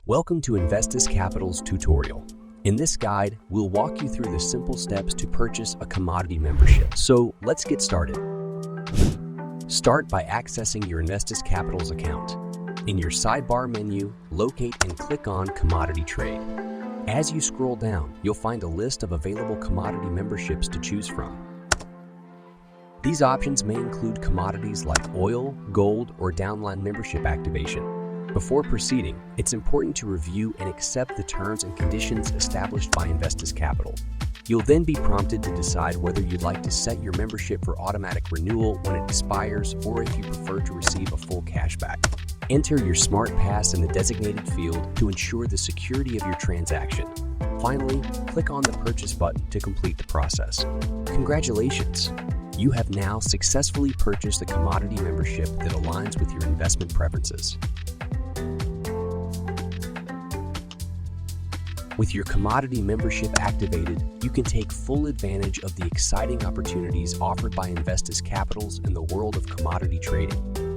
Welcome to Investus Capitals tutorial. In this guide, we'll walk you through the simple steps to purchase a commodity membership. So let's get started. Start by accessing your Investus Capitals account. In your sidebar menu, locate and click on Commodity Trade. As you scroll down, you'll find a list of available commodity memberships to choose from. These options may include commodities like oil, gold, or downline membership activation. Before proceeding, it's important to review and accept the terms and conditions established by Investus Capital. You'll then be prompted to decide whether you'd like to set your membership for automatic renewal when it expires or if you prefer to receive a full cashback. Enter your Smart Pass in the designated field to ensure the security of your transaction. Finally, click on the Purchase button to complete the process. Congratulations! You have now successfully purchased a commodity membership that aligns with your investment preferences. With your commodity membership activated, you can take full advantage of the exciting opportunities offered by Investus Capitals in the world of commodity trading.